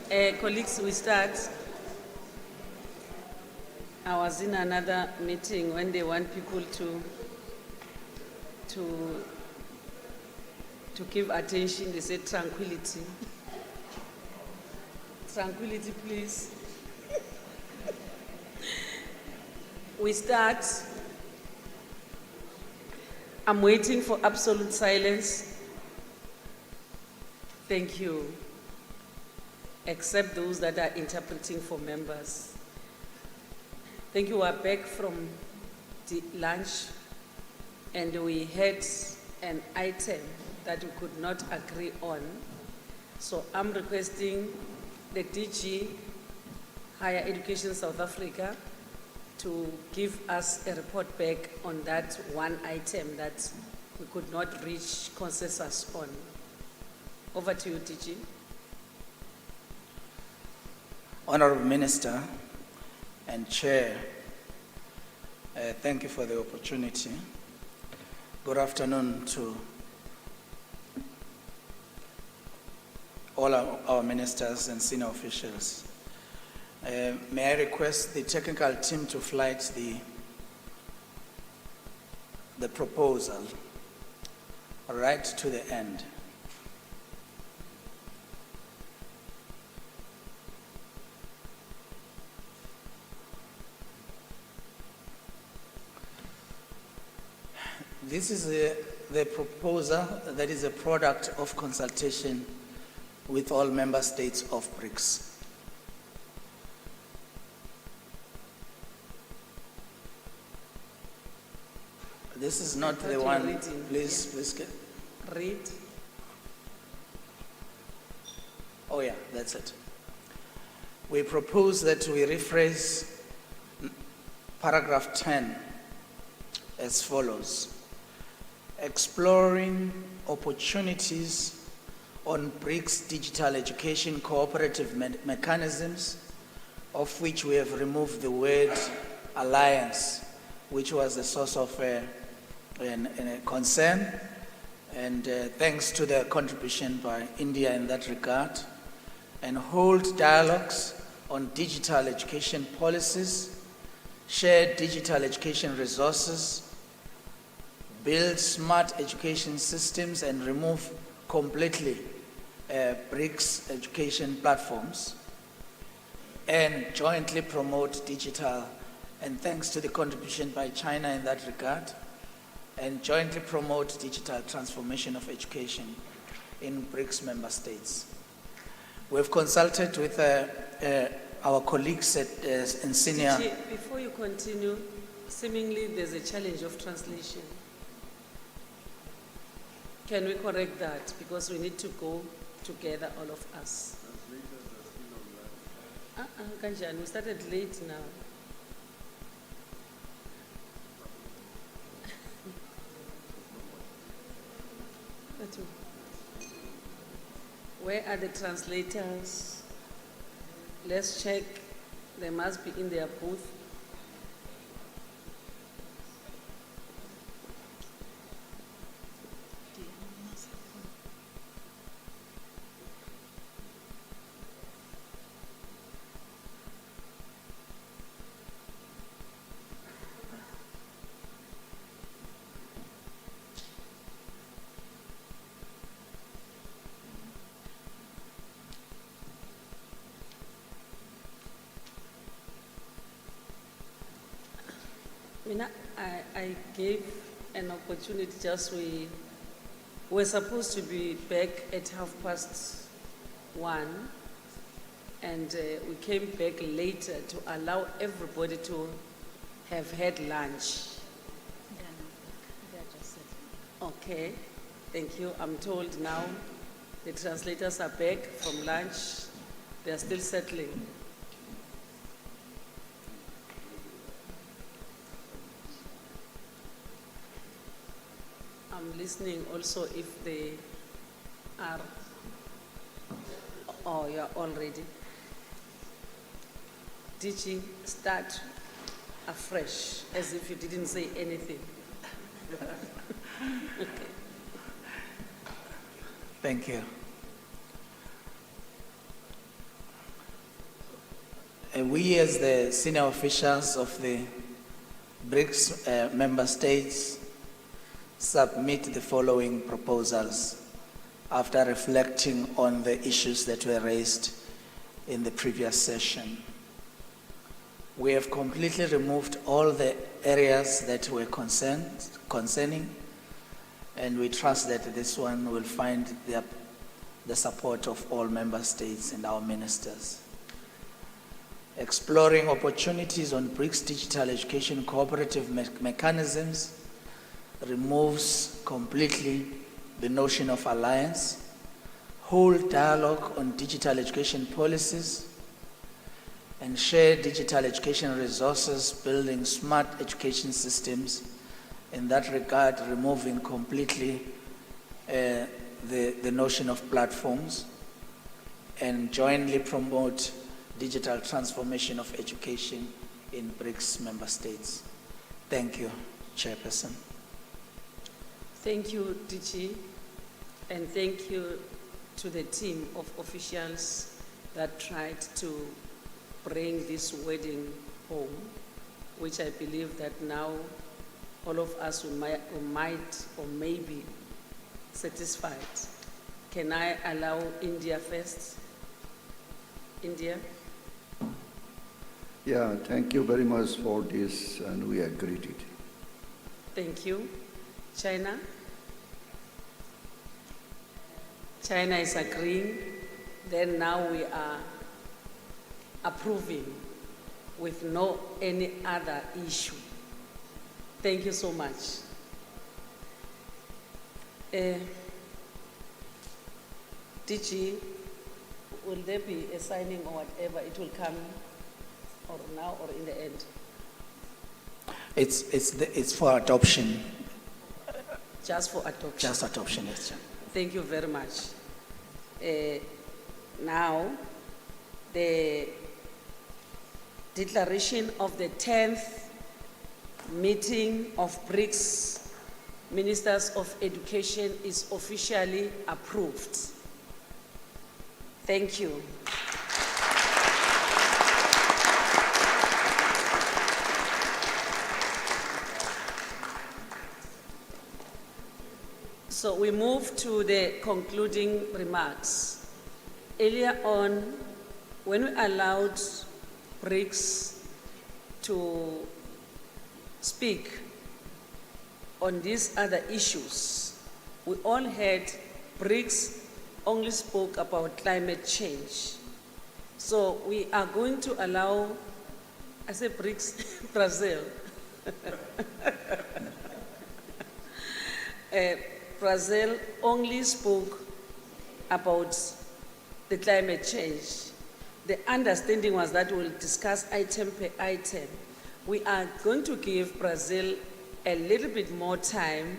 Colleagues, we start. I was in another meeting when they want people to give attention. They say tranquility. Tranquility, please. We start. I'm waiting for absolute silence. Thank you. Except those that are interpreting for members. Thank you. We're back from the lunch and we had an item that we could not agree on. So I'm requesting the DG, Higher Education South Africa, to give us a report back on that one item that we could not reach consensus on. Over to you, DG. Honorable Minister and Chair, thank you for the opportunity. Good afternoon to all our ministers and senior officials. May I request the technical team to flight the proposal right to the end. This is the proposal that is a product of consultation with all member states of BRICS. This is not the one, reading. please, yeah. Please get. Read. Oh yeah, that's it. We propose that we rephrase paragraph 10 as follows. Exploring opportunities on BRICS digital education cooperative mechanisms, of which we have removed the word alliance, which was a source of a concern, and thanks to the contribution by India in that regard, and hold dialogues on digital education policies, share digital education resources, build smart education systems, and remove completely BRICS education platforms, and jointly promote digital, and thanks to the contribution by China in that regard, and jointly promote digital transformation of education in BRICS member states. We've consulted with our colleagues in senior... Before you continue, seemingly there's a challenge of translation. Can we correct that? Because we need to go together, all of us. Kanjani, we started late now. Where are the translators? Let's check. They must be in their booth. I gave an opportunity, just we were supposed to be back at 1:30, and we came back later to allow everybody to have had lunch. Okay, thank you. I'm told now the translators are back from lunch. They are still settling. I'm listening also if they are. Oh, you're all ready. DG, start afresh, as if you didn't say anything. Okay. Thank you. we as the senior officials of the BRICS member states submit the following proposals after reflecting on the issues that were raised in the previous session. We have completely removed all the areas that were concerning, and we trust that this one will find the support of all member states and our ministers. Exploring opportunities on BRICS digital education cooperative mechanisms removes completely the notion of alliance, hold dialogue on digital education policies, and share digital education resources, building smart education systems. In that regard, removing completely the notion of platforms, and jointly promote digital transformation of education in BRICS member states. Thank you, Chairperson. Thank you, DG, and thank you to the team of officials that tried to bring this wedding home, which I believe that now all of us might or may be satisfied. Can I allow India first? India? Yeah, thank you very much for this, and we agreed it. Thank you. China? China is agreeing. Then now we are approving with no any other issue. Thank you so much. DG, will there be a signing or whatever? It will come or now or in the end? It's for adoption. Just for adoption? Just adoption, yes. Thank you very much. Now, the declaration of the 10th meeting of BRICS Ministers of Education is officially approved. Thank you. So we move to the concluding remarks. Earlier on, when we allowed BRICS to speak on these other issues, we all heard BRICS only spoke about climate change. So we are going to allow, I say BRICS, Brazil. Brazil only spoke about the climate change. The understanding was that we'll discuss item per item. We are going to give Brazil a little bit more time,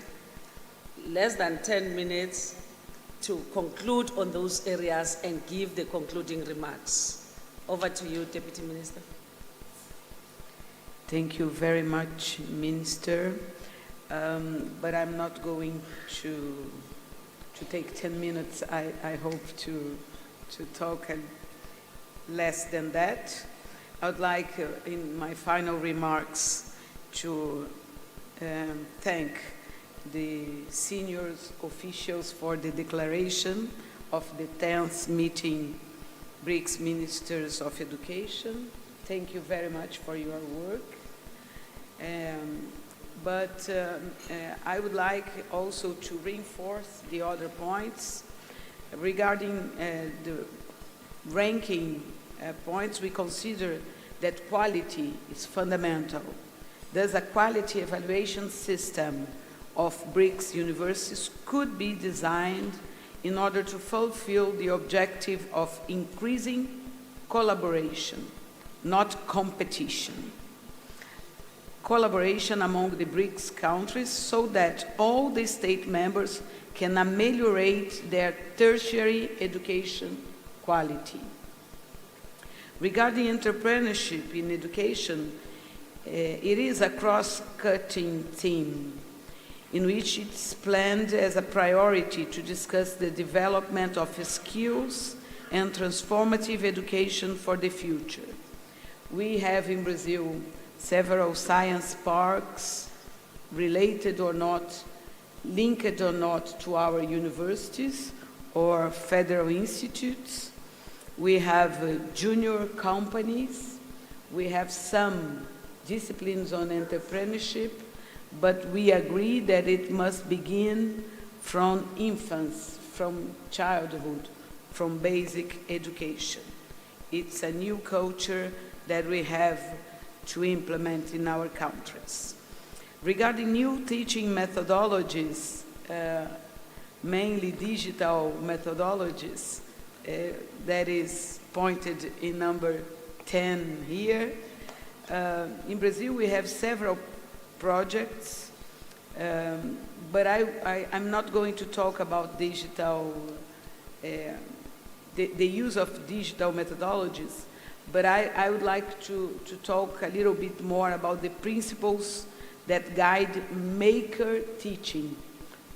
less than 10 minutes, to conclude on those areas and give the concluding remarks. Over to you, Deputy Minister. Thank you very much, Minister. But I'm not going to take 10 minutes. I hope to talk less than that. I would like, in my final remarks, to thank the senior officials for the declaration of the 10th meeting, BRICS Ministers of Education. Thank you very much for your work. But I would like also to reinforce the other points. Regarding the ranking points, we consider that quality is fundamental. Thus, a quality evaluation system of BRICS universities could be designed in order to fulfill the objective of increasing collaboration, not competition. Collaboration among the BRICS countries so that all the state members can ameliorate their tertiary education quality. Regarding entrepreneurship in education, it is a cross-cutting theme in which it's planned as a priority to discuss the development of skills and transformative education for the future. We have in Brazil several science parks, related or not, linked or not to our universities or federal institutes. We have junior companies. We have some disciplines on entrepreneurship, but we agree that it must begin from infants, from childhood, from basic education. It's a new culture that we have to implement in our countries. Regarding new teaching methodologies, mainly digital methodologies, that is pointed in number 10 here. In Brazil, we have several projects, but I'm not going to talk about digital, the use of digital methodologies, but I would like to talk a little bit more about the principles that guide maker teaching,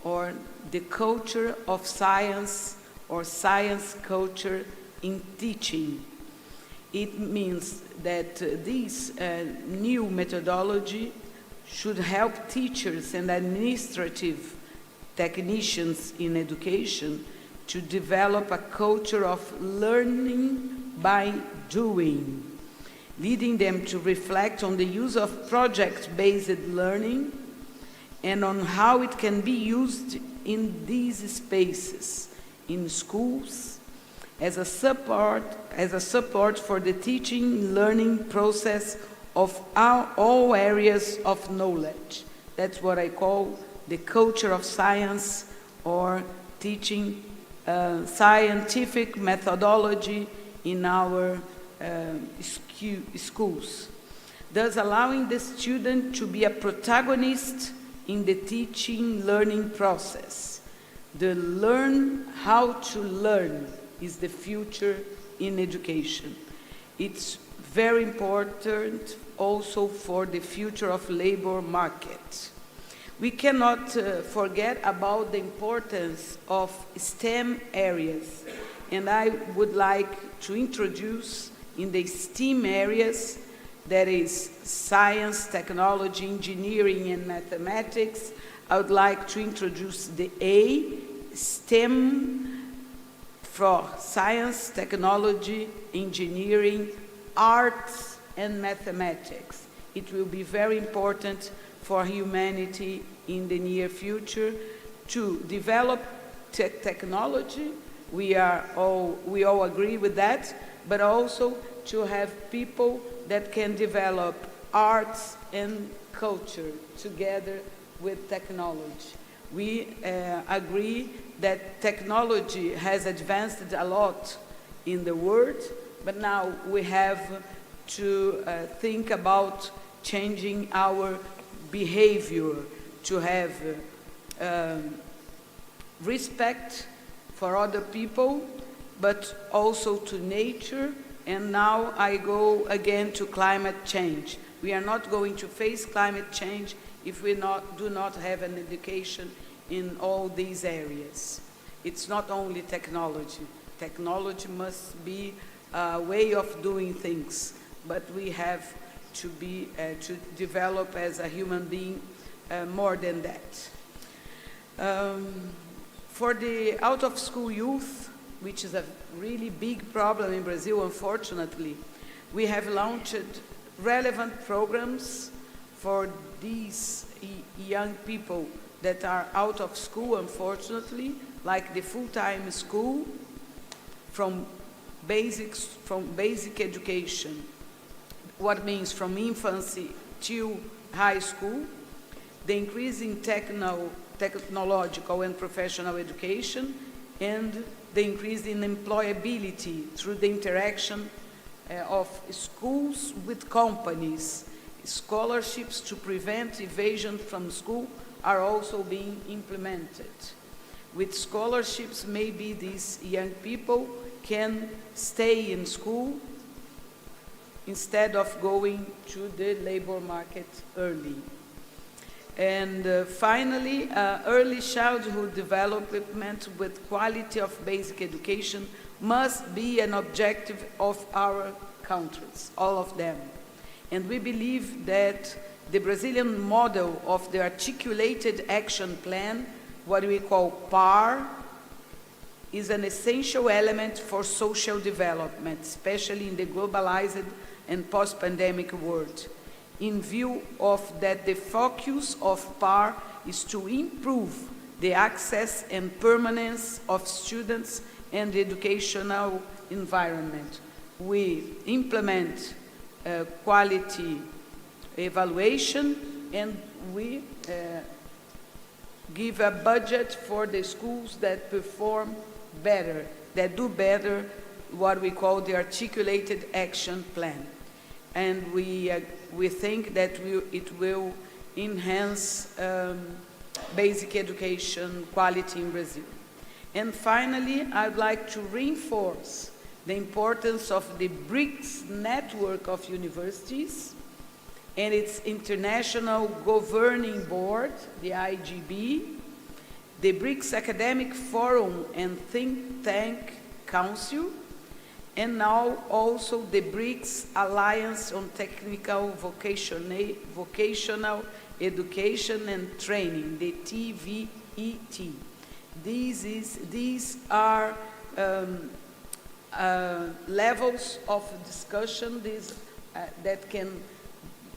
or the culture of science, or science culture in teaching. It means that this new methodology should help teachers and administrative technicians in education to develop a culture of learning by doing, leading them to reflect on the use of project-based learning and on how it can be used in these spaces, in schools, as a support for the teaching learning process of all areas of knowledge. That's what I call the culture of science, or teaching scientific methodology in our schools, thus allowing the student to be a protagonist in the teaching learning process. The learn how to learn is the future in education. It's very important also for the future of labor market. We cannot forget about the importance of STEM areas, and I would like to introduce in the STEM areas, that is science, technology, engineering, and mathematics, I would like to introduce the A, STEM, for science, technology, engineering, arts, and mathematics. It will be very important for humanity in the near future to develop technology. We all agree with that, but also to have people that can develop arts and culture together with technology. We agree that technology has advanced a lot in the world, but now we have to think about changing our behavior, to have respect for other people, but also to nature. And now I go again to climate change. We are not going to face climate change if we do not have an education in all these areas. It's not only technology. Technology must be a way of doing things, but we have to be to develop as a human being more than that. For the out-of-school youth, which is a really big problem in Brazil, unfortunately, we have launched relevant programs for these young people that are out of school, unfortunately, like the full-time school, from basic education, what means from infancy to high school, the increase in technological and professional education, and the increase in employability through the interaction of schools with companies. Scholarships to prevent evasion from school are also being implemented. With scholarships, maybe these young people can stay in school instead of going to the labor market early. And finally, early childhood development with quality of basic education must be an objective of our countries, all of them. And we believe that the Brazilian model of the articulated action plan, what we call PAR, is an essential element for social development, especially in the globalized and post-pandemic world. In view of that, the focus of PAR is to improve the access and permanence of students and the educational environment. We implement quality evaluation, and we give a budget for the schools that perform better, that do better, what we call the articulated action plan. And we think that it will enhance basic education quality in Brazil. And finally, I'd like to reinforce the importance of the BRICS network of universities and its International Governing Board, the IGB, the BRICS Academic Forum and Think Tank Council, and now also the BRICS Alliance on Technical Vocational Education and Training, the TVET. These are levels of discussion that can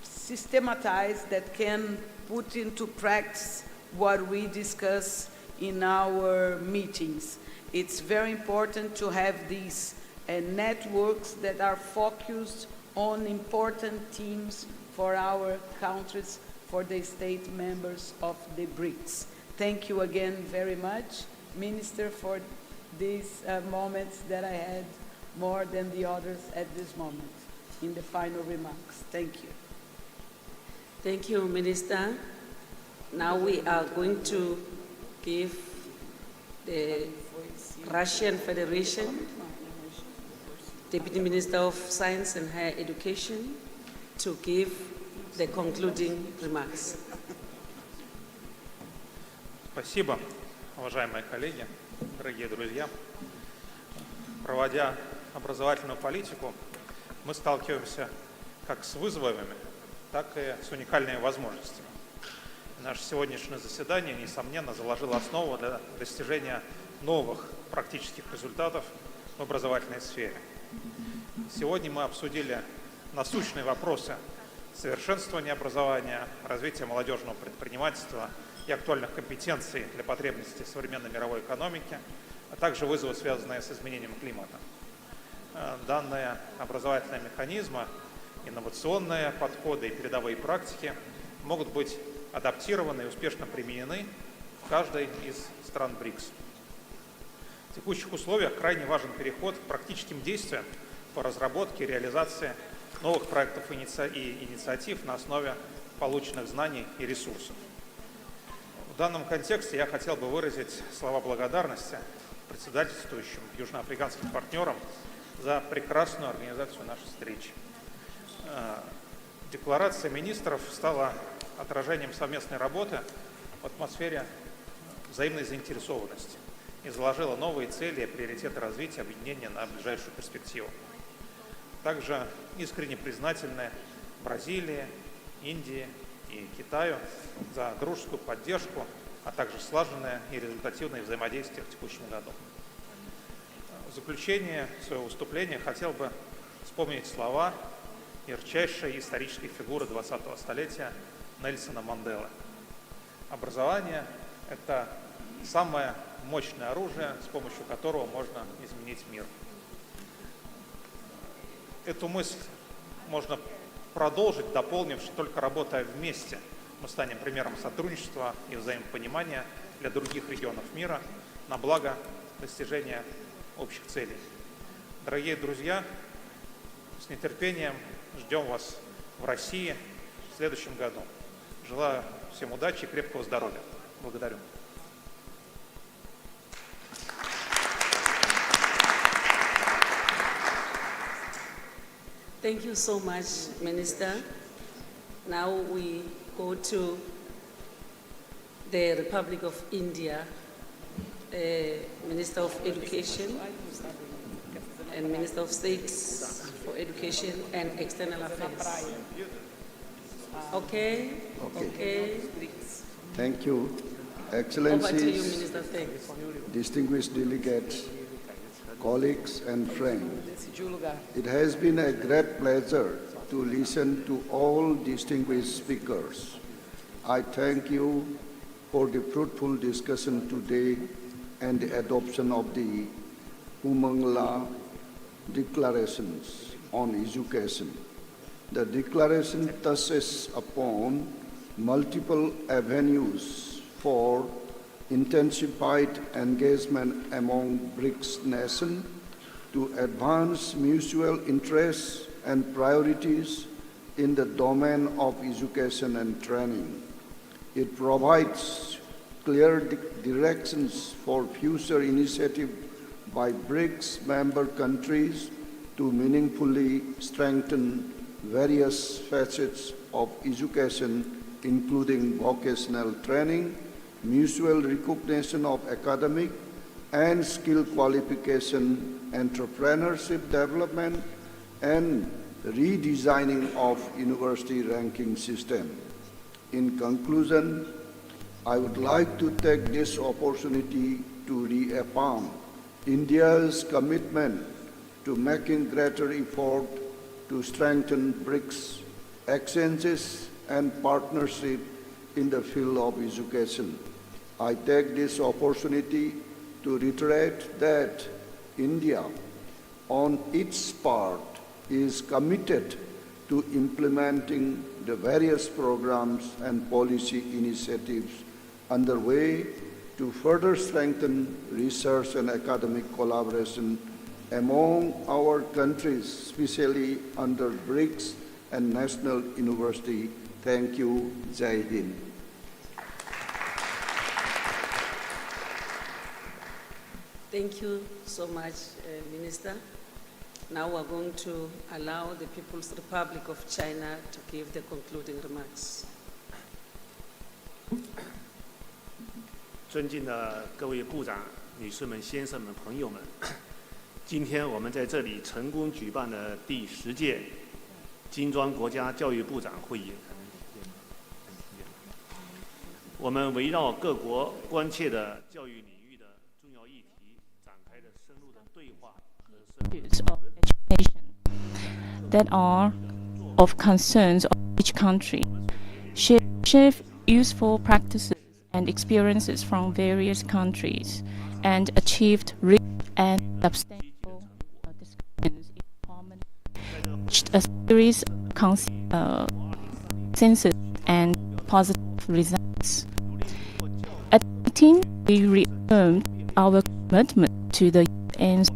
systematize, that can put into practice what we discuss in our meetings. It's very important to have these networks that are focused on important themes for our countries, for the state members of the BRICS. Thank you again very much, Minister, for these moments that I had more than the others at this moment in the final remarks. Thank you. Thank you, Minister. Now we are going to give the Russian Federation Deputy Minister of Science and Higher Education to give the concluding remarks. Спасибо, уважаемые коллеги, дорогие друзья. Проводя образовательную политику, мы сталкиваемся как с вызовами, так и с уникальными возможностями. Наше сегодняшнее заседание, несомненно, заложило основу для достижения новых практических результатов в образовательной сфере. Сегодня мы обсудили насущные вопросы совершенствования образования, развития молодежного предпринимательства и актуальных компетенций для потребностей современной мировой экономики, а также вызовы, связанные с изменением климата. Данные образовательные механизмы, инновационные подходы и передовые практики могут быть адаптированы и успешно применены в каждой из стран БРИКС. В текущих условиях крайне важен переход к практическим действиям по разработке и реализации новых проектов и инициатив на основе полученных знаний и ресурсов. В данном контексте я хотел бы выразить слова благодарности председательствующим южноафриканским партнерам за прекрасную организацию нашей встречи. Декларация министров стала отражением совместной работы в атмосфере взаимной заинтересованности и заложила новые цели и приоритеты развития объединения на ближайшую перспективу. Также искренне признательны Бразилии, Индии и Китаю за дружескую поддержку, а также слаженное и результативное взаимодействие в текущем году. В заключение своего выступления хотел бы вспомнить слова ярчайшей исторической фигуры 20-го столетия Нельсона Манделы. Образование – это самое мощное оружие, с помощью которого можно изменить мир. Эту мысль можно продолжить, дополнив, что только работая вместе, мы станем примером сотрудничества и взаимопонимания для других регионов мира на благо достижения общих целей. Дорогие друзья, с нетерпением ждем вас в России в следующем году. Желаю всем удачи и крепкого здоровья. Благодарю. Thank you so much, Minister. Now we go to the Republic of India, Minister of Education and Minister of State for Education and External Affairs. Okay? Okay. Thank you. Over to you, Excellencies, Minister. Thanks. distinguished delegates, colleagues and friends, it has been a great pleasure to listen to all distinguished speakers. I thank you for the fruitful discussion today and the adoption of the Umangla declarations on education. The declaration touches upon multiple avenues for intensified engagement among BRICS nations to advance mutual interests and priorities in the domain of education and training. It provides clear directions for future initiatives by BRICS member countries to meaningfully strengthen various facets of education, including vocational training, mutual recognition of academic and skill qualification, entrepreneurship development, and redesigning of university ranking system. In conclusion, I would like to take this opportunity to reaffirm India's commitment to making greater effort to strengthen BRICS exchanges and partnership in the field of education. I take this opportunity to reiterate that India, on its part, is committed to implementing the various programs and policy initiatives underway to further strengthen research and academic collaboration among our countries, especially under BRICS and national university. Thank you. Jai Hind. Thank you so much, Minister. Now we're going to allow the People's Republic of China to give the concluding remarks. 尊敬的各位部长、女士们、先生们、朋友们，今天我们在这里成功举办了第10届金砖国家教育部长会议。我们围绕各国关切的教育领域的重要议题，展开了深入的对话和深入的讨论。 that are of concerns of each country, share useful practices and experiences from various countries, and achieved rich and substantial discussions in common, reached a series of consensus and positive results. At the meeting, we reaffirmed our commitment to the UN's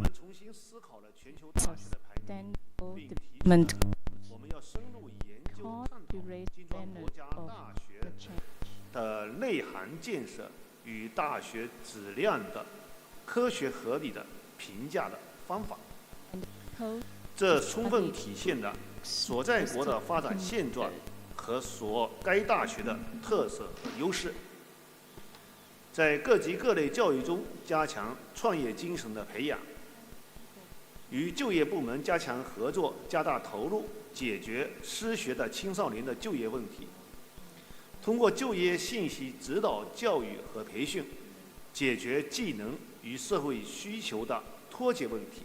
sustainable development goals, 我们要深入研究探讨 to raise 金砖国 standards 家 of 大学 the change. 的内涵建设与大学质量的科学合理的评价的方法。这充分体现了所在国的发展现状和该大学的特色和优势。在各级各类教育中加强创业精神的培养，与就业部门加强合作，加大投入，解决失学的青少年的就业问题。通过就业信息指导教育和培训，解决技能与社会需求的脱节问题。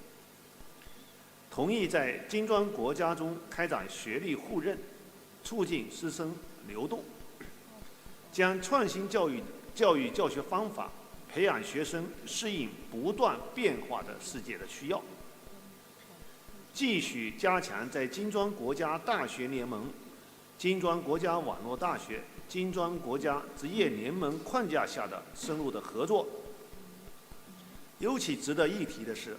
同意在金砖国家中开展学历互认，促进师生流动，将创新教育教学方法培养学生适应不断变化的世界的需要。继续加强在金砖国家大学联盟、金砖国家网络大学、金砖国家职业联盟框架下的深入的合作。尤其值得一提的是，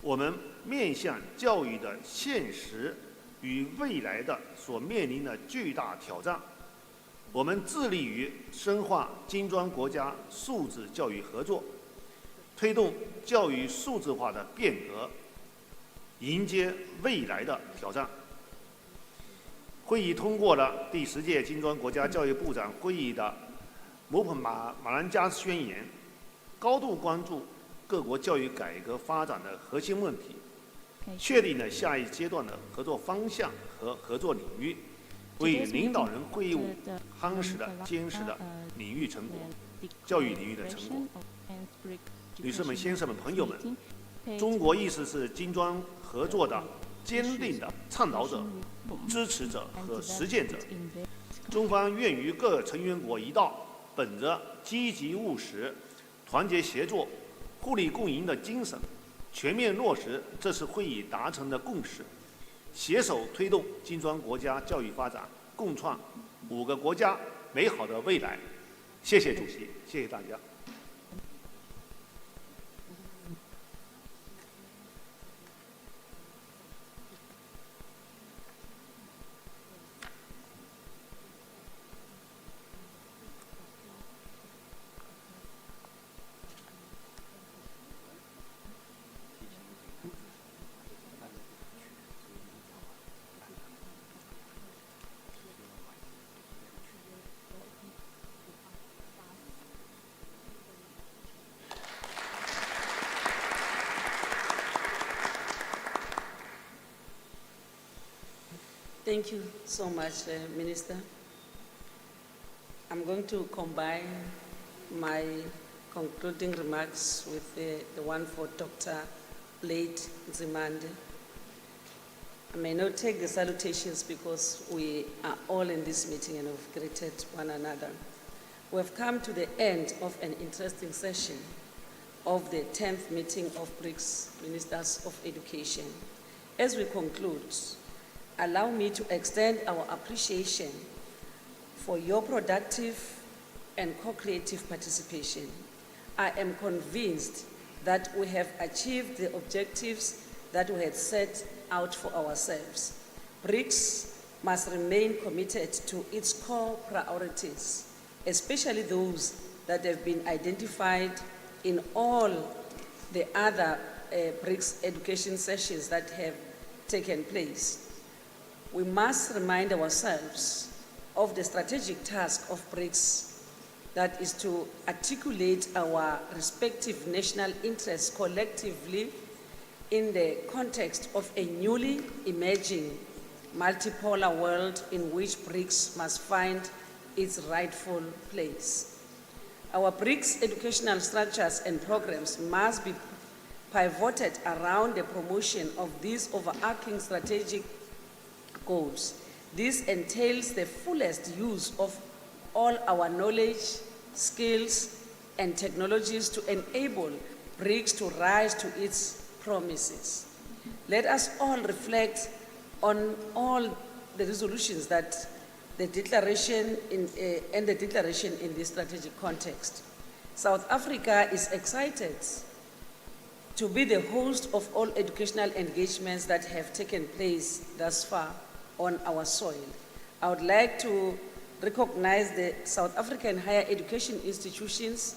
我们面向教育的现实与未来的所面临的巨大挑战，我们致力于深化金砖国家素质教育合作，推动教育数字化的变革，迎接未来的挑战。会议通过了第10届金砖国家教育部长会议的姆普马兰加宣言，高度关注各国教育改革发展的核心问题，确定了下一阶段的合作方向和合作领域，为领导人会议务夯实的坚实的领域成果，教育领域的成果。女士们、先生们、朋友们，中国意识是金砖合作的坚定的倡导者、支持者和实践者。中方愿与各成员国一道，本着积极务实、团结协作、互利共赢的精神，全面落实这次会议达成的共识，携手推动金砖国家教育发展，共创5个国家美好的未来。谢谢主席，谢谢大家。Thank you so much, Minister. I'm going to combine my concluding remarks with the one for Dr. Late Nzimande. I may not take the salutations because we are all in this meeting and have greeted one another. We have come to the end of an interesting session of the 10th meeting of BRICS Ministers of Education. As we conclude, allow me to extend our appreciation for your productive and co-creative participation. I am convinced that we have achieved the objectives that we had set out for ourselves. BRICS must remain committed to its core priorities, especially those that have been identified in all the other BRICS education sessions that have taken place. We must remind ourselves of the strategic task of BRICS, that is to articulate our respective national interests collectively in the context of a newly emerging multipolar world in which BRICS must find its rightful place. Our BRICS educational structures and programs must be pivoted around the promotion of these overarching strategic goals. This entails the fullest use of all our knowledge, skills, and technologies to enable BRICS to rise to its promises. Let us all reflect on all the resolutions that the declaration in this strategic context. South Africa is excited to be the host of all educational engagements that have taken place thus far on our soil. I would like to recognize the South African higher education institutions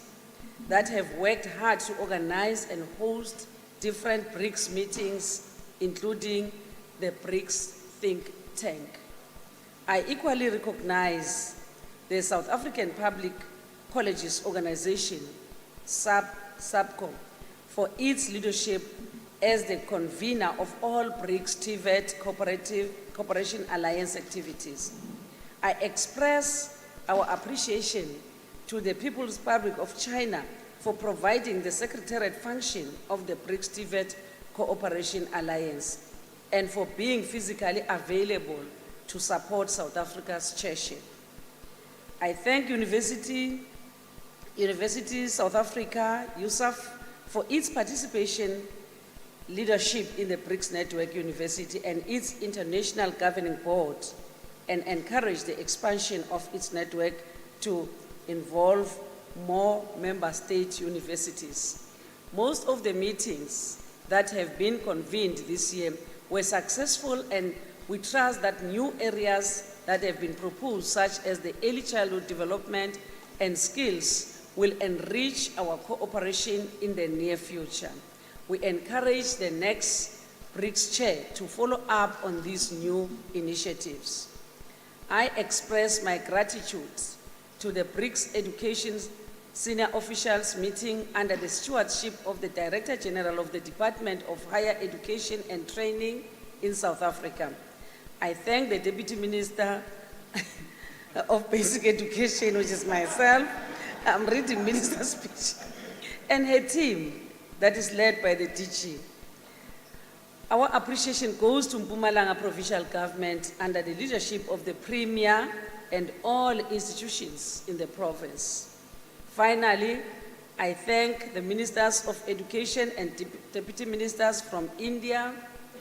that have worked hard to organize and host different BRICS meetings, including the BRICS think tank. I equally recognize the South African Public Colleges Organization, SAPCO, for its leadership as the convener of all BRICS TVET Cooperation Alliance activities. I express our appreciation to the People's Republic of China for providing the secretariat function of the BRICS TVET Cooperation Alliance and for being physically available to support South Africa's chairship. I thank University South Africa, USAF, for its participation, leadership in the BRICS Network University and its international governing board, and encourage the expansion of its network to involve more member state universities. Most of the meetings that have been convened this year were successful, and we trust that new areas that have been proposed, such as the early childhood development and skills, will enrich our cooperation in the near future. We encourage the next BRICS chair to follow up on these new initiatives. I express my gratitude to the BRICS education senior officials meeting under the stewardship of the Director General of the Department of Higher Education and Training in South Africa. I thank the Deputy Minister of Basic Education, which is myself. I'm reading Minister's speech, and her team that is led by the DG. Our appreciation goes to Mpumalanga Provincial Government under the leadership of the Premier and all institutions in the province. Finally, I thank the Ministers of Education and Deputy Ministers from India,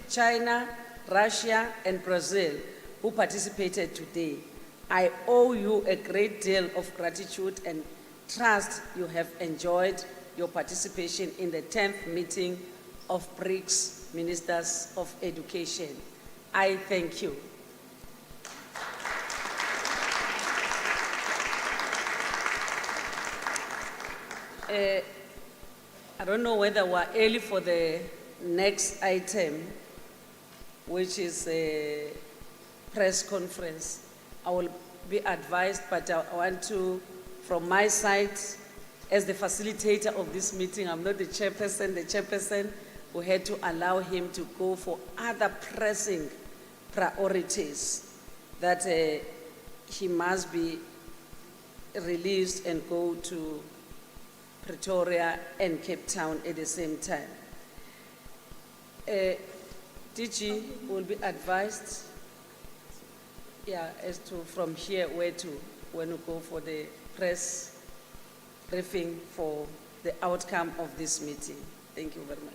China, Russia, and Brazil who participated today. I owe you a great deal of gratitude and trust you have enjoyed your participation in the 10th meeting of BRICS Ministers of Education. I thank you. I don't know whether we're early for the next item, which is a press conference. I will be advised, but I want to, from my side, as the facilitator of this meeting, I'm not the chairperson who had to allow him to go for other pressing priorities that he must be released and go to Pretoria and Cape Town at the same time. DG will be advised, as to from here where to, when we go for the press briefing for the outcome of this meeting. Thank you very much.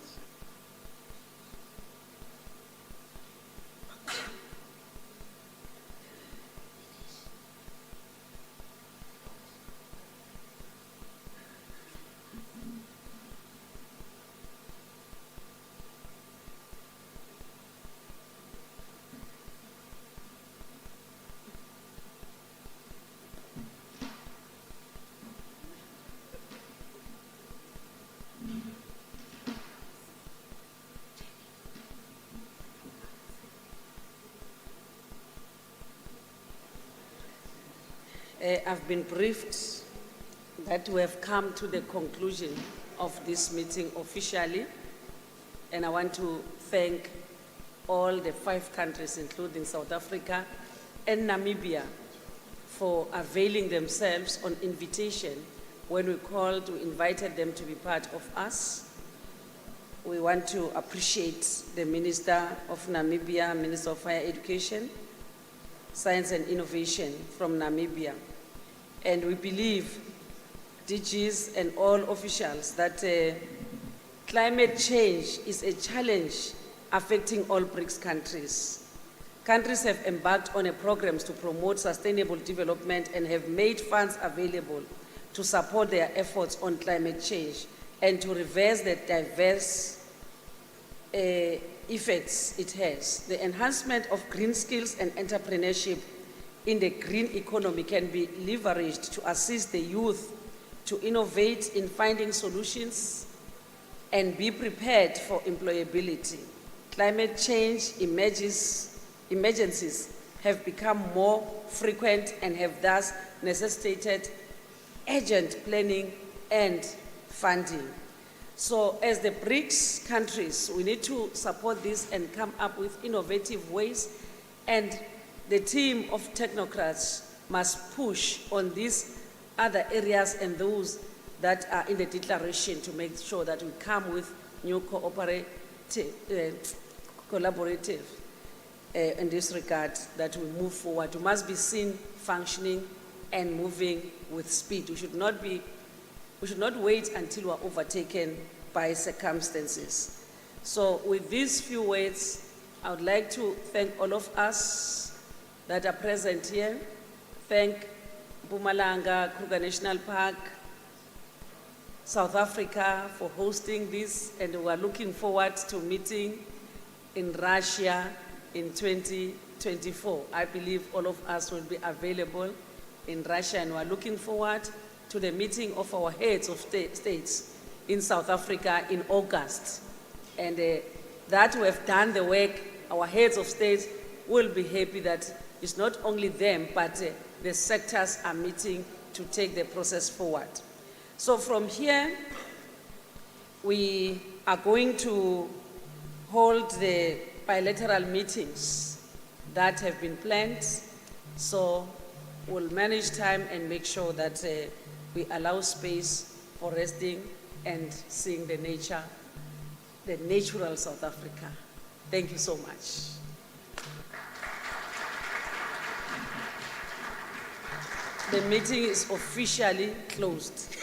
I've been briefed that we have come to the conclusion of this meeting officially, and I want to thank all the 5 countries, including South Africa and Namibia, for availing themselves on invitation when we called, we invited them to be part of us. We want to appreciate the Minister of Namibia, Minister of Higher Education, Science and Innovation from Namibia. And we believe, DGs and all officials, that climate change is a challenge affecting all BRICS countries. Countries have embarked on a program to promote sustainable development and have made funds available to support their efforts on climate change and to reverse the diverse effects it has. The enhancement of green skills and entrepreneurship in the green economy can be leveraged to assist the youth to innovate in finding solutions and be prepared for employability. Climate change emergencies have become more frequent and have thus necessitated urgent planning and funding. So as the BRICS countries, we need to support this and come up with innovative ways, and the team of technocrats must push on these other areas and those that are in the declaration to make sure that we come with new collaborative in this regard, that we move forward. We must be seen functioning and moving with speed. We should not wait until we are overtaken by circumstances. So with these few words, I would like to thank all of us that are present here. Thank Mpumalanga Kruger National Park, South Africa for hosting this, and we are looking forward to meeting in Russia in 2024. I believe all of us will be available in Russia, and we are looking forward to the meeting of our heads of states in South Africa in August. And that we have done the work, our heads of states will be happy that it's not only them, but the sectors are meeting to take the process forward. So from here, we are going to hold the bilateral meetings that have been planned. So we'll manage time and make sure that we allow space for resting and seeing the nature, the natural South Africa. Thank you so much. The meeting is officially closed.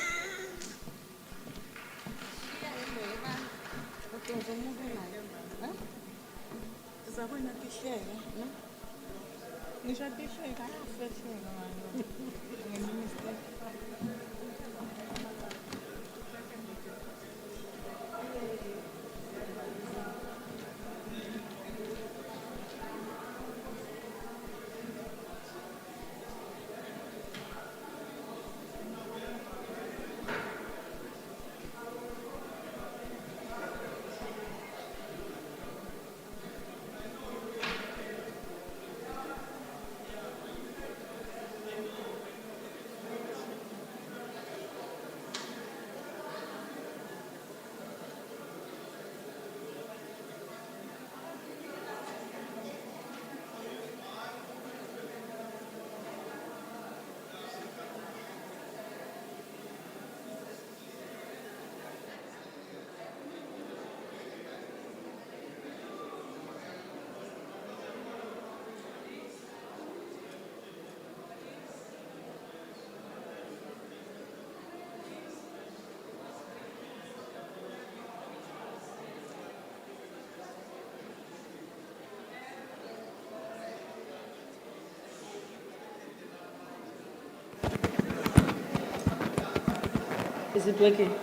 Is it working?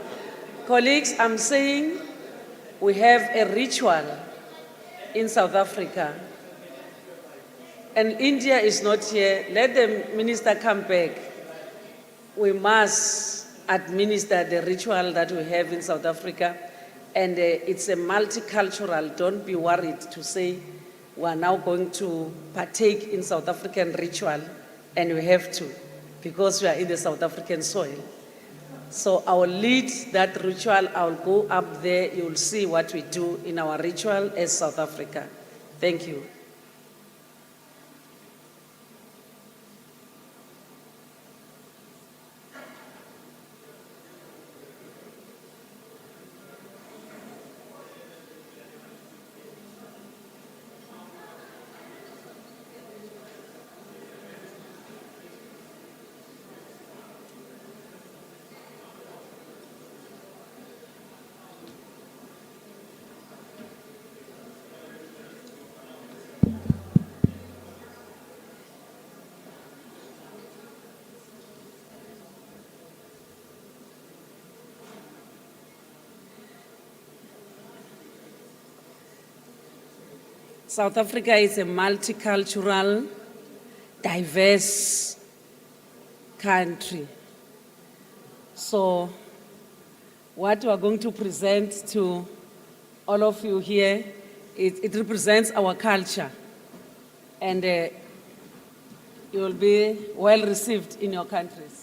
Colleagues, I'm saying we have a ritual in South Africa, and India is not here. Let the minister come back. We must administer the ritual that we have in South Africa, and it's a multicultural. Don't be worried to say we are now going to partake in South African ritual, and we have to, because we are in the South African soil. So I will lead that ritual. I will go up there. You will see what we do in our ritual as South Africa. Thank you. South Africa is a multicultural, diverse country. So what we are going to present to all of you here, it represents our culture. And you will be well received in your countries.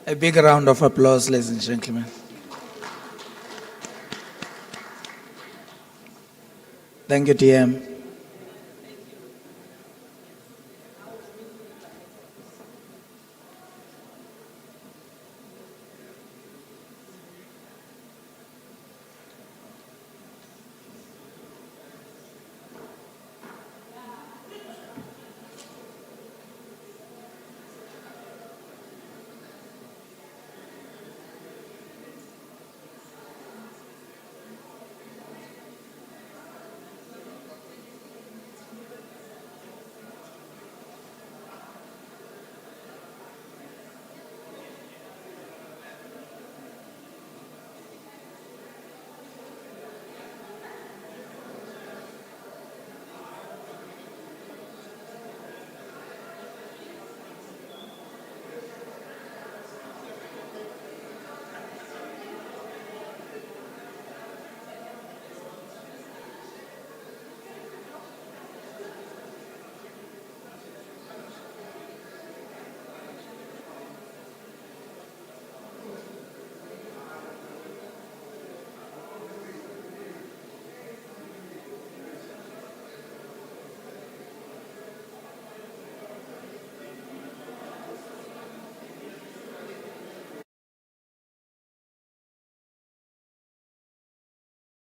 A big round of applause, ladies and gentlemen. Thank you, DM.